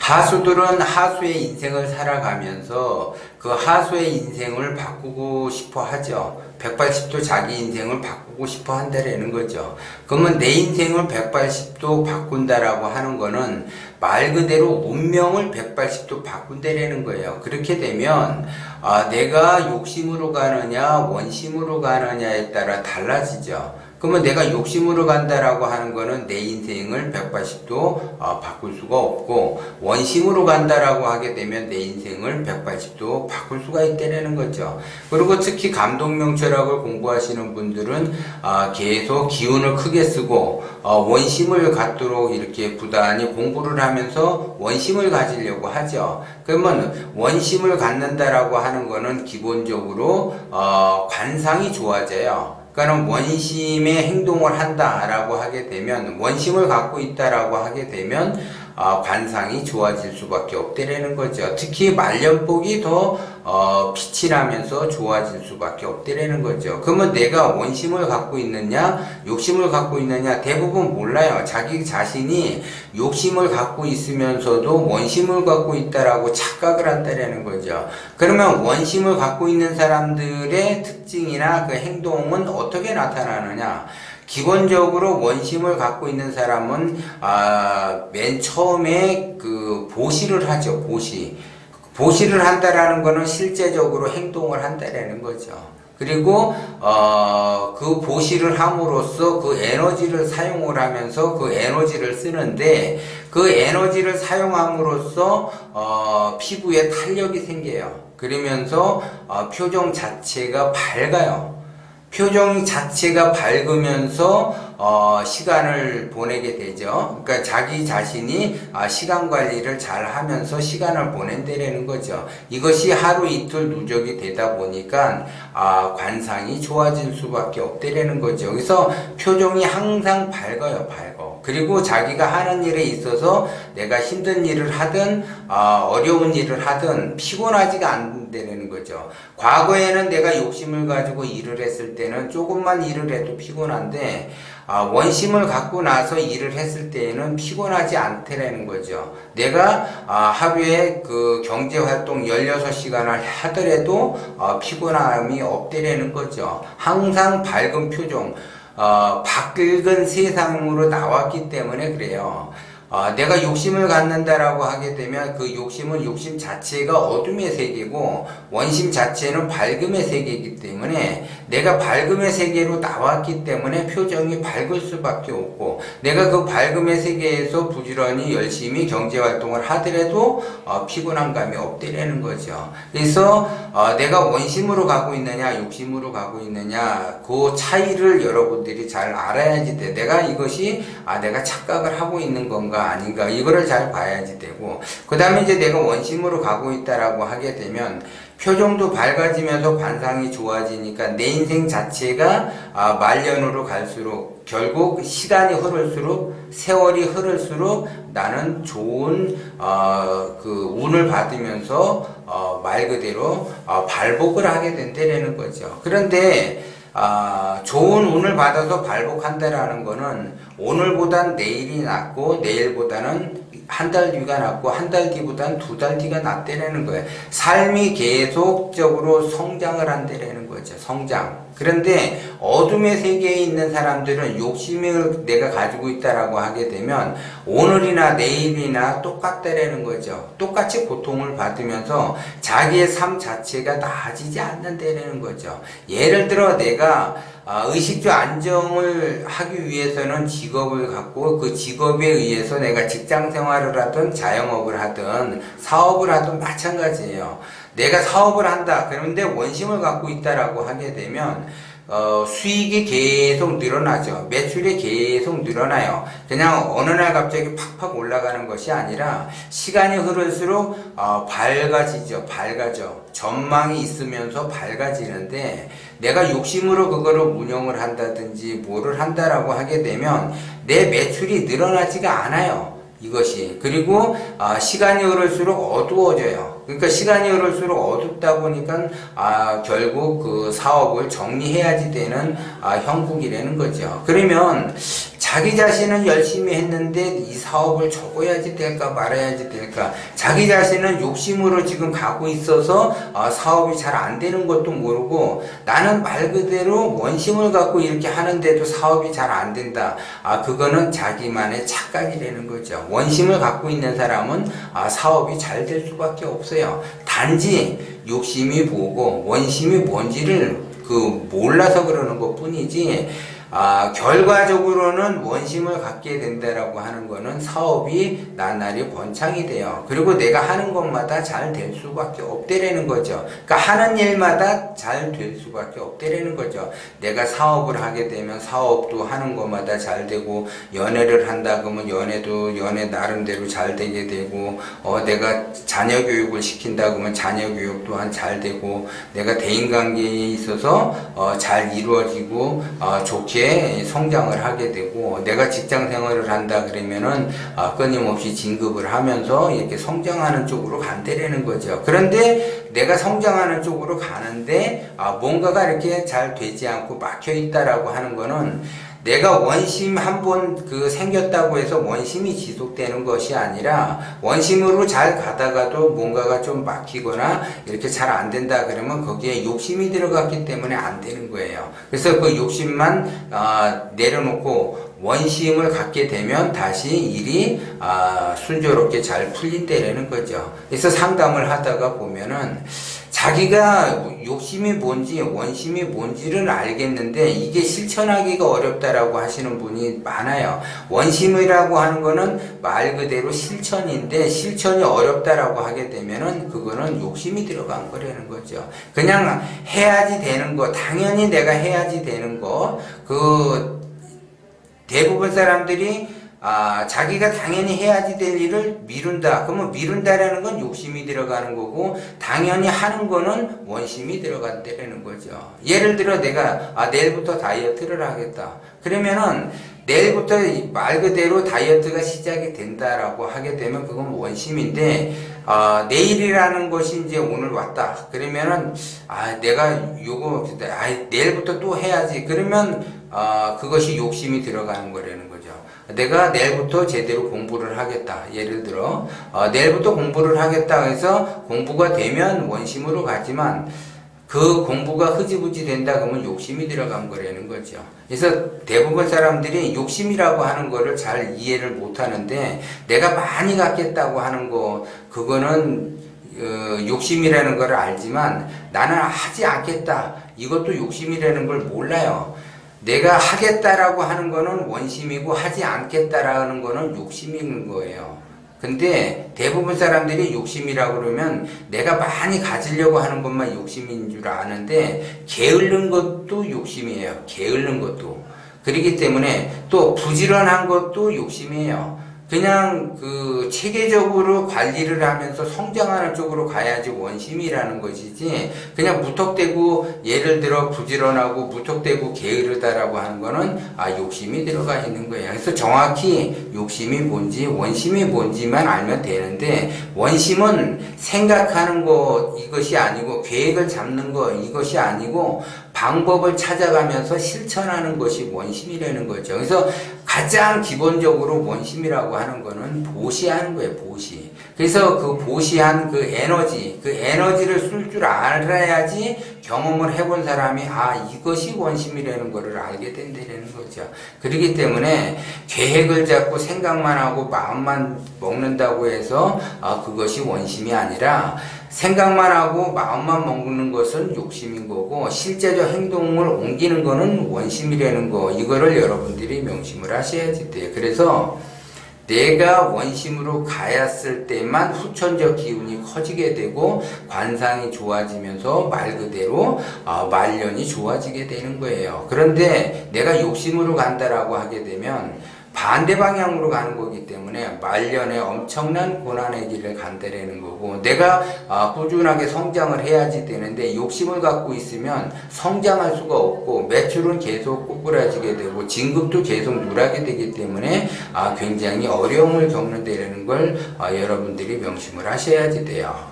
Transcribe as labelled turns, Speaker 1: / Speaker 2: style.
Speaker 1: 하수들은 하수의 인생을 살아가면서 그 하수의 인생을 바꾸고 싶어 하죠. 180도 자기 인생을 바꾸고 싶어 한다라는 거죠. 그러면 내 인생을 180도 바꾼다라고 하는 거는 말 그대로 운명을 180도 바꾼다라는 거예요. 그렇게 되면 내가 욕심으로 가느냐 원심으로 가느냐에 따라 달라지죠. 그러면 내가 욕심으로 간다라고 하는 거는 내 인생을 180도 바꿀 수가 없고, 원심으로 간다라고 하게 되면 내 인생을 180도 바꿀 수가 있다는 거죠. 그리고 특히 감독명철학을 공부하시는 분들은 계속 기운을 크게 쓰고 원심을 갖도록 이렇게 부단히 공부를 하면서 원심을 가지려고 하죠. 그러면 원심을 갖는다라고 하는 거는 기본적으로 관상이 좋아져요. 그러니까 원심의 행동을 한다라고 하게 되면, 원심을 갖고 있다라고 하게 되면 관상이 좋아질 수밖에 없다라는 거죠. 특히 말년복이 더 빛이 나면서 좋아질 수밖에 없다라는 거죠. 그러면 내가 원심을 갖고 있느냐 욕심을 갖고 있느냐 대부분 몰라요. 자기 자신이 욕심을 갖고 있으면서도 원심을 갖고 있다라고 착각을 한다라는 거죠. 그러면 원심을 갖고 있는 사람들의 특징이나 그 행동은 어떻게 나타나느냐? 기본적으로 원심을 갖고 있는 사람은 맨 처음에 그 보시를 하죠. 보시를 한다라는 거는 실제적으로 행동을 한다라는 거죠. 그리고 그 보시를 함으로써 그 에너지를 사용을 하면서 그 에너지를 쓰는데, 그 에너지를 사용함으로써 피부에 탄력이 생겨요. 그러면서 표정 자체가 밝아요. 표정 자체가 밝으면서 시간을 보내게 되죠. 그러니까 자기 자신이 시간 관리를 잘 하면서 시간을 보낸다라는 거죠. 이것이 하루 이틀 누적이 되다 보니까 관상이 좋아질 수밖에 없다라는 거죠. 그래서 표정이 항상 밝아요. 그리고 자기가 하는 일에 있어서 내가 힘든 일을 하든 어려운 일을 하든 피곤하지가 않는다는 거죠. 과거에는 내가 욕심을 가지고 일을 했을 때는 조금만 일을 해도 피곤한데, 원심을 갖고 나서 일을 했을 때에는 피곤하지 않다라는 거죠. 내가 하루에 그 경제활동 16시간을 하더라도 피곤함이 없다라는 거죠. 항상 밝은 표정, 밝은 세상으로 나왔기 때문에 그래요. 내가 욕심을 갖는다라고 하게 되면 그 욕심은 욕심 자체가 어둠의 세계고, 원심 자체는 밝음의 세계이기 때문에 내가 밝음의 세계로 나왔기 때문에 표정이 밝을 수밖에 없고, 내가 그 밝음의 세계에서 부지런히 열심히 경제활동을 하더라도 피곤한 감이 없다라는 거죠. 그래서 내가 원심으로 가고 있느냐 욕심으로 가고 있느냐, 그 차이를 여러분들이 잘 알아야지 돼. 내가 이것이 내가 착각을 하고 있는 건가 아닌가, 이거를 잘 봐야지 되고, 그 다음에 이제 내가 원심으로 가고 있다라고 하게 되면 표정도 밝아지면서 관상이 좋아지니까 내 인생 자체가 말년으로 갈수록, 결국 시간이 흐를수록, 세월이 흐를수록 나는 좋은 그 운을 받으면서 말 그대로 발복을 하게 된다라는 거죠. 그런데 좋은 운을 받아서 발복한다라는 거는 오늘보단 내일이 낫고, 내일보다는 한 달 뒤가 낫고, 한 달 뒤보다는 두 달 뒤가 낫다라는 거예요. 삶이 계속적으로 성장을 한다라는 거죠. 성장. 그런데 어둠의 세계에 있는 사람들은 욕심을 내가 가지고 있다라고 하게 되면 오늘이나 내일이나 똑같다라는 거죠. 똑같이 고통을 받으면서 자기의 삶 자체가 나아지지 않는다라는 거죠. 예를 들어 내가 의식주 안정을 하기 위해서는 직업을 갖고, 그 직업에 의해서 내가 직장 생활을 하든 자영업을 하든 사업을 하든 마찬가지예요. 내가 사업을 한다 그런데 원심을 갖고 있다라고 하게 되면 수익이 계속 늘어나죠. 매출이 계속 늘어나요. 그냥 어느 날 갑자기 팍팍 올라가는 것이 아니라 시간이 흐를수록 밝아지죠. 전망이 있으면서 밝아지는데, 내가 욕심으로 그거를 운영을 한다든지 뭐를 한다라고 하게 되면 내 매출이 늘어나지가 않아요. 이것이. 그리고 시간이 흐를수록 어두워져요. 그러니까 시간이 흐를수록 어둡다 보니까 결국 그 사업을 정리해야지 되는 형국이라는 거죠. 그러면 자기 자신은 열심히 했는데 이 사업을 접어야지 될까 말아야지 될까, 자기 자신은 욕심으로 지금 가고 있어서 사업이 잘 안 되는 것도 모르고, 나는 말 그대로 원심을 갖고 이렇게 하는데도 사업이 잘 안 된다. 그거는 자기만의 착각이라는 거죠. 원심을 갖고 있는 사람은 사업이 잘 될 수밖에 없어요. 단지 욕심이 뭐고 원심이 뭔지를 몰라서 그러는 것 뿐이지, 결과적으로는 원심을 갖게 된다라고 하는 거는 사업이 나날이 번창이 돼요. 그리고 내가 하는 것마다 잘 될 수밖에 없대라는 거죠. 그러니까 하는 일마다 잘 될 수밖에 없대라는 거죠. 내가 사업을 하게 되면 사업도 하는 것마다 잘 되고, 연애를 한다 그러면 연애도 연애 나름대로 잘 되게 되고, 내가 자녀 교육을 시킨다 그러면 자녀 교육 또한 잘 되고, 내가 대인관계에 있어서 잘 이루어지고 좋게 성장을 하게 되고, 내가 직장 생활을 한다 그러면은 끊임없이 진급을 하면서 이렇게 성장하는 쪽으로 간다라는 거죠. 그런데 내가 성장하는 쪽으로 가는데 뭔가가 이렇게 잘 되지 않고 막혀 있다라고 하는 거는, 내가 원심 한번 생겼다고 해서 원심이 지속되는 것이 아니라, 원심으로 잘 가다가도 뭔가가 좀 막히거나 이렇게 잘 안 된다 그러면 거기에 욕심이 들어갔기 때문에 안 되는 거예요. 그래서 그 욕심만 내려놓고 원심을 갖게 되면 다시 일이 순조롭게 잘 풀린다라는 거죠. 그래서 상담을 하다가 보면은 자기가 욕심이 뭔지 원심이 뭔지를 알겠는데 이게 실천하기가 어렵다라고 하시는 분이 많아요. 원심이라고 하는 거는 말 그대로 실천인데, 실천이 어렵다라고 하게 되면은 그거는 욕심이 들어간 거라는 거죠. 그냥 해야지 되는 거, 당연히 내가 해야지 되는 거, 대부분 사람들이 자기가 당연히 해야지 될 일을 미룬다. 그러면 미룬다라는 건 욕심이 들어가는 거고, 당연히 하는 거는 원심이 들어간다라는 거죠. 예를 들어 내가 내일부터 다이어트를 하겠다. 그러면은 내일부터 말 그대로 다이어트가 시작이 된다라고 하게 되면 그건 원심인데, 내일이라는 것이 이제 오늘 왔다. 그러면은 내가 내일부터 또 해야지. 그러면 그것이 욕심이 들어가는 거라는 거죠. 내가 내일부터 제대로 공부를 하겠다. 예를 들어 내일부터 공부를 하겠다 해서 공부가 되면 원심으로 가지만, 그 공부가 흐지부지 된다 그러면 욕심이 들어간 거라는 거죠. 그래서 대부분 사람들이 욕심이라고 하는 거를 잘 이해를 못 하는데, 내가 많이 갖겠다고 하는 거, 그거는 욕심이라는 걸 알지만, 나는 하지 않겠다, 이것도 욕심이라는 걸 몰라요. 내가 하겠다라고 하는 거는 원심이고, 하지 않겠다라는 거는 욕심인 거예요. 근데 대부분 사람들이 욕심이라고 그러면 내가 많이 가지려고 하는 것만 욕심인 줄 아는데, 게으른 것도 욕심이에요. 게으른 것도. 그렇기 때문에 또 부지런한 것도 욕심이에요. 그냥 체계적으로 관리를 하면서 성장하는 쪽으로 가야지 원심이라는 것이지, 그냥 무턱대고 예를 들어 부지런하고 무턱대고 게으르다라고 하는 거는 욕심이 들어가 있는 거예요. 그래서 정확히 욕심이 뭔지 원심이 뭔지만 알면 되는데, 원심은 생각하는 거 이것이 아니고, 계획을 잡는 거 이것이 아니고, 방법을 찾아가면서 실천하는 것이 원심이라는 거죠. 그래서 가장 기본적으로 원심이라고 하는 거는 보시하는 거예요. 보시. 그래서 그 보시한 에너지를 쓸 줄 알아야지 경험을 해본 사람이 이것이 원심이라는 거를 알게 된다는 거죠. 그렇기 때문에 계획을 잡고 생각만 하고 마음만 먹는다고 해서 그것이 원심이 아니라, 생각만 하고 마음만 먹는 것은 욕심인 거고, 실제적 행동을 옮기는 거는 원심이라는 거, 이거를 여러분들이 명심을 하셔야지 돼요. 그래서 내가 원심으로 가였을 때만 후천적 기운이 커지게 되고, 관상이 좋아지면서 말 그대로 말년이 좋아지게 되는 거예요. 그런데 내가 욕심으로 간다라고 하게 되면 반대 방향으로 가는 거기 때문에 말년에 엄청난 고난의 길을 간다라는 거고, 내가 꾸준하게 성장을 해야지 되는데 욕심을 갖고 있으면 성장할 수가 없고, 매출은 계속 꼬꾸라지게 되고 진급도 계속 누락이 되기 때문에 굉장히 어려움을 겪는다라는 걸 여러분들이 명심을 하셔야지 돼요.